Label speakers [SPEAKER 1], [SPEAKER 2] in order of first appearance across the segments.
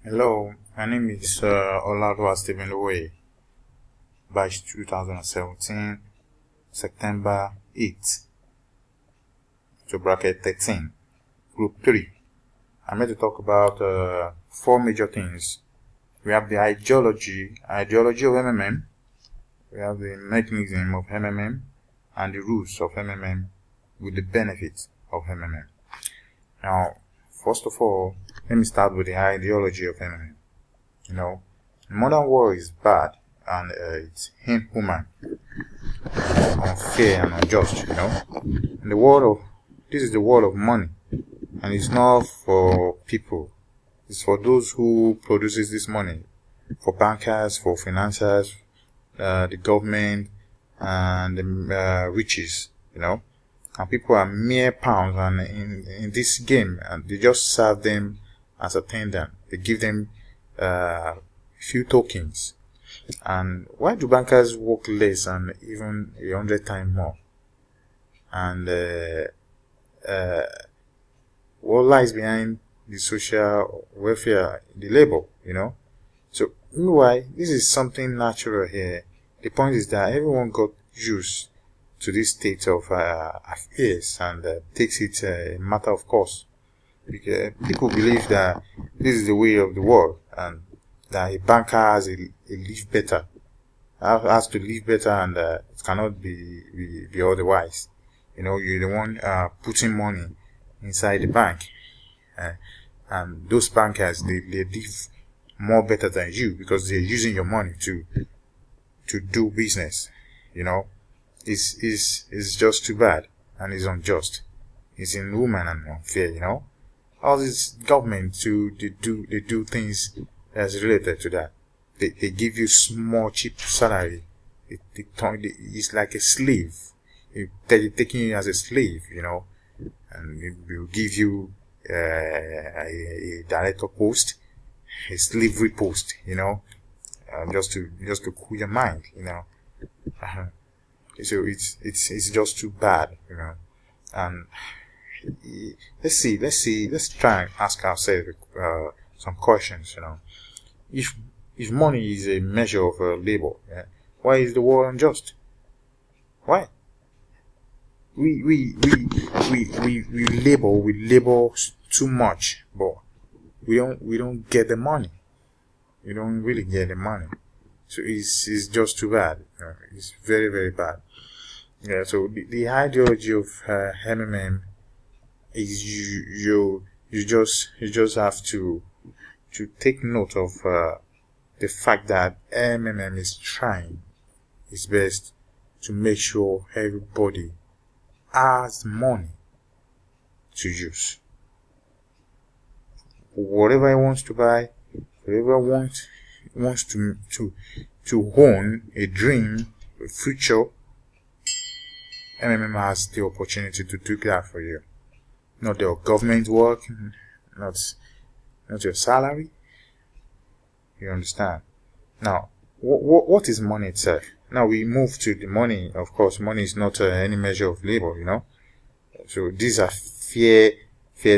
[SPEAKER 1] Hello, my name is Oladwa Stephen Lowe, batch 2017, September 8th to bracket 13, group 3. I'm going to talk about four major things. We have the ideology of MMM, we have the mechanism of MMM, and the rules of MMM with the benefits of MMM. Now, first of all, let me start with the ideology of MMM. Modern war is bad and it's inhuman, unfair and unjust. This is the world of money, and it's not for people. It's for those who produces this money, for bankers, for financiers, the government, and the riches. And people are mere pawns, and in this game, and they just serve them as attendant. They give them few tokens. And why do bankers work less and even 100 times more? And what lies behind the social welfare, the labor? So meanwhile, this is something natural here. The point is that everyone got used to this state of affairs and takes it a matter of course. Because people believe that this is the way of the world, and that a banker has to live better, and it cannot be otherwise. You're the one putting money inside the bank, and those bankers they live more better than you because they're using your money to do business. It's just too bad, and it's unjust. It's inhuman and unfair. All this government they do things that's related to that. They give you small cheap salary. It's like a slave. They're taking you as a slave, and it will give you a director post, a slavery post, just to cool your mind, So it's just too bad, and let's try and ask ourselves some questions. If money is a measure of labor, why is the war unjust? Why? We labor too much, but we don't get the money. We don't really get the money. So it's just too bad. It's very, very bad. Yeah. So the ideology of MMM is you just have to take note of the fact that MMM is trying its best to make sure everybody has money to use. Whatever he wants to buy, whoever wants to own a dream, a future, MMM has the opportunity to do that for you. Not your government work, not your salary. You understand? Now, what is money itself? Now we move to the money. Of course, money is not any measure of labor, So these are fair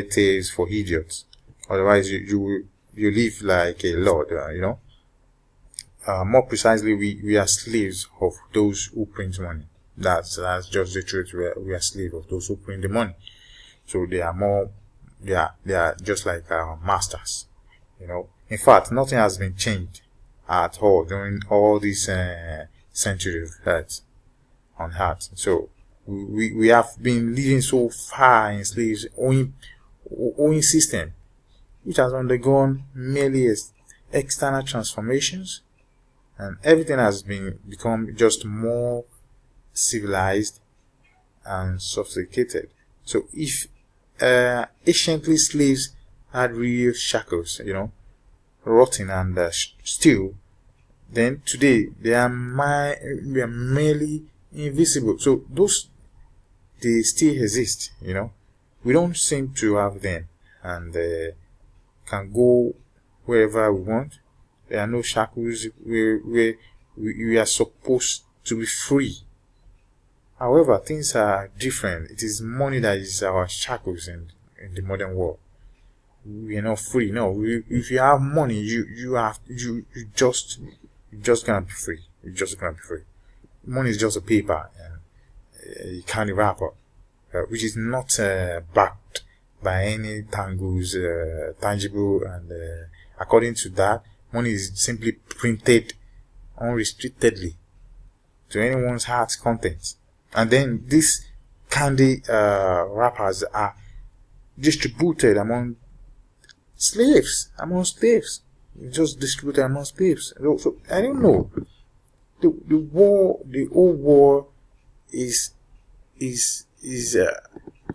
[SPEAKER 1] tales for idiots. Otherwise, you live like a lord, More precisely, we are slaves of those who print money. That's just the truth. We are slaves of those who print the money. So they are just like our masters, In fact, nothing has been changed at all during all these centuries on earth. So we have been living so far in slaves owing system, which has undergone merely external transformations, and everything has become just more civilized and sophisticated. So if anciently slaves had real shackles, rotting and steel, then today they are merely invisible. So those, they still exist, We don't seem to have them, and can go wherever we want. There are no shackles. We are supposed to be free. However, things are different. It is money that is our shackles in the modern world. we are not free. No, if you have money, you just gonna be free. You're just gonna be free. Money is just a paper and you can't wrap up, which is not backed by any tangible, and according to that, money is simply printed unrestrictedly to anyone's heart's content, and then these candy wrappers are distributed among slaves, just distributed among slaves. So I don't know. The old war is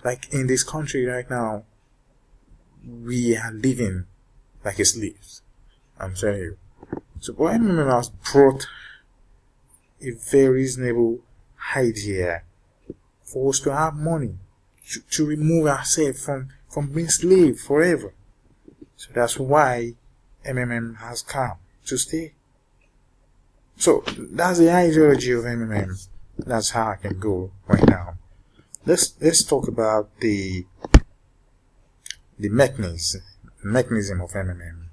[SPEAKER 1] like in this country right now. We are living like slaves. I'm telling you. So what MMM has brought a very reasonable idea for us to have money, to remove ourselves from being slave forever. So that's why MMM has come to stay. So that's the ideology of MMM. That's how I can go right now. Let's talk about the mechanism of MMM.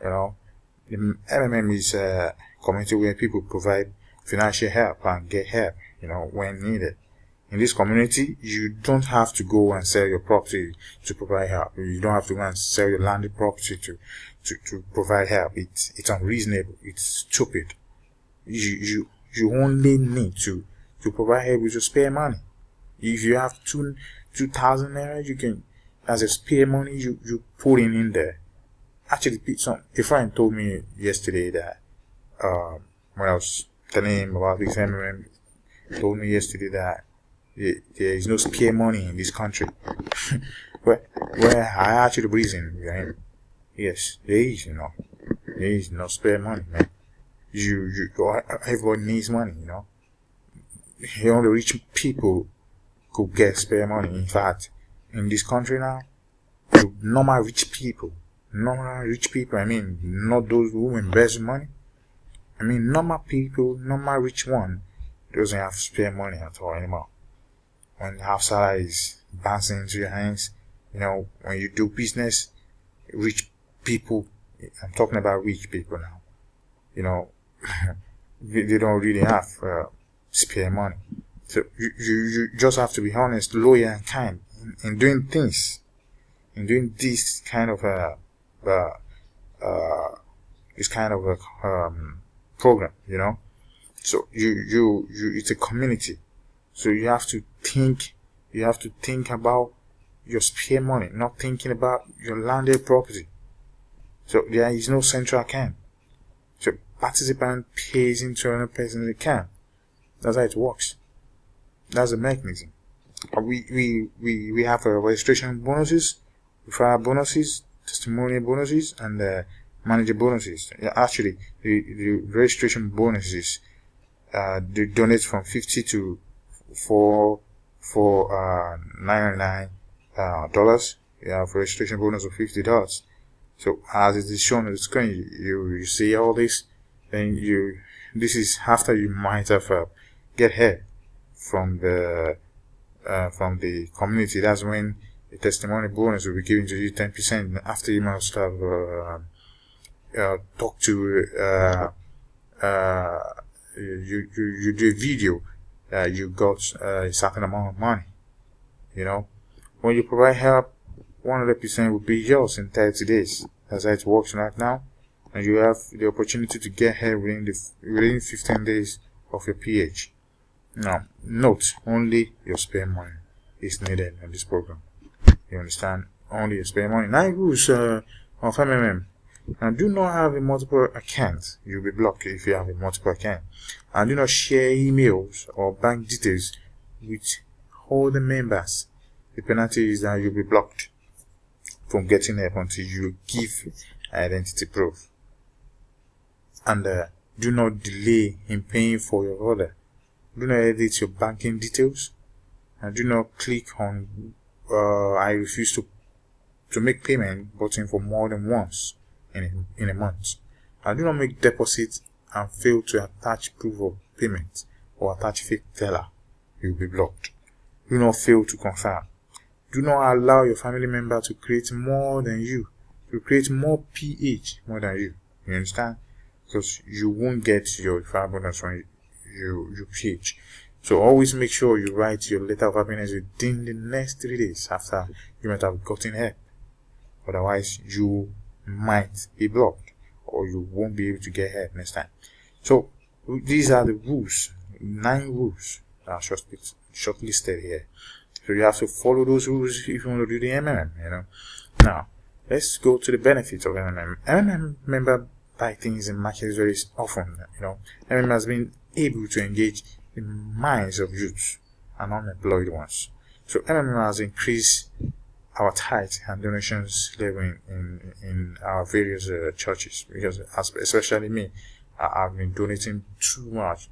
[SPEAKER 1] You know, the MMM is a community where people provide financial help and get help, when needed. In this community, you don't have to go and sell your property to provide help. You don't have to go and sell your landed property to provide help. It's unreasonable. It's stupid. You only need to provide help with your spare money. If you have 2,000 naira, you can, as a spare money, you put in there. Actually, a friend told me yesterday that, when I was telling him about this MMM, he told me yesterday that there is no spare money in this country. where I actually reason with him. Yes, there is, there is no spare money, man. Everybody needs money, Only rich people could get spare money. In fact, in this country now, the normal rich people, I mean, not those who invest money. I mean, normal people, normal rich one, doesn't have spare money at all anymore. When half salary is bouncing into your hands, when you do business, rich people, I'm talking about rich people now, they don't really have spare money. So you just have to be honest, loyal, and kind in doing things, in doing this kind of program, So it's a community. So you have to think about your spare money, not thinking about your landed property. So there is no central account. So participant pays into another person's account. That's how it works. That's the mechanism. We have registration bonuses, referral bonuses, testimonial bonuses, and manager bonuses. Actually, the registration bonuses, they donate from 50 to $499. You have a registration bonus of $50. So as it is shown on the screen, you see all this, then this is after you might have get help from the community. That's when the testimony bonus will be given to you 10% after you must have talked to you do a video. You got a certain amount of money. When you provide help, 100% will be yours in 30 days. That's how it works right now. And you have the opportunity to get help within 15 days of your PH. Now, note, only your spare money is needed in this program. You understand? Only your spare money. 9 rules of MMM. And do not have a multiple account. You'll be blocked if you have a multiple account. And do not share emails or bank details with all the members. The penalty is that you'll be blocked from getting help until you give identity proof. And do not delay in paying for your order. Do not edit your banking details. And do not click on I refuse to make payment button for more than once in a month. And do not make deposits and fail to attach proof of payment or attach fake teller. You will be blocked. Do not fail to confirm. Do not allow your family member to create more than you, to create more pH more than you. You understand? Because you won't get your referral bonus when you pH. So always make sure you write your letter of happiness within the next 3 days after you might have gotten help. Otherwise, you might be blocked, or you won't be able to get help next time. So these are the rules, 9 rules that are shortlisted here. So you have to follow those rules if you want to do the MMM. Now, let's go to the benefits of MMM. MMM member buy things in markets very often. MMM has been able to engage the minds of youths and unemployed ones. So MMM has increased our tithe and donations level in our various churches, because especially me, I've been donating too much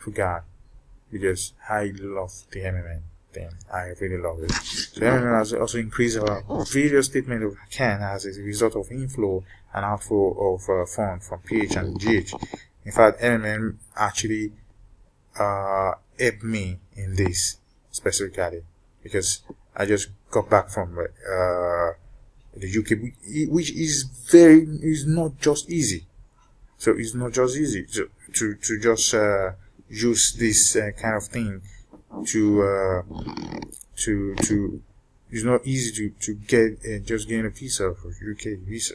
[SPEAKER 1] to God, because I love the MMM thing. I really love it. So MMM has also increased our various statement of account as a result of inflow and outflow of funds from PH and GH. In fact, MMM actually helped me in this specifically, because I just got back from the UK, which is not just easy. So it's not just easy to just use this kind of thing to it's not easy to get just gain a visa for UK visa.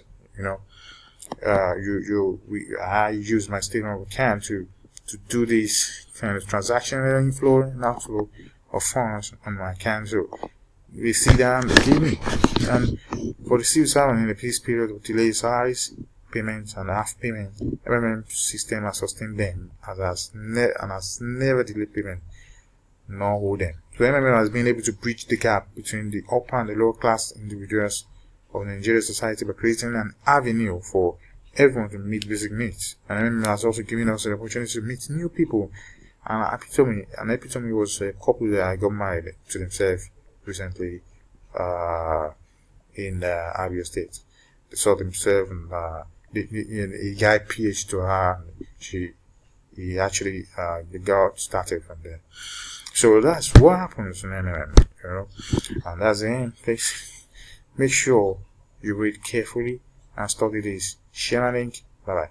[SPEAKER 1] I use my statement of account to do this kind of transaction inflow and outflow of funds on my account. So they sit down, they give me. And for the civil servant in the peace period of delayed salaries, payments, and half payment, MMM system has sustained them and has never delayed payment nor hold them. So MMM has been able to bridge the gap between the upper and the lower class individuals of Nigerian society by creating an avenue for everyone to meet basic needs. And MMM has also given us the opportunity to meet new people. And epitome was a couple that got married to themselves recently in Abia State. They saw themselves, and a guy PH to her. He actually got started from there. So that's what happens in MMM, and that's the end. Please make sure you read carefully and study this. Share my link. Bye bye.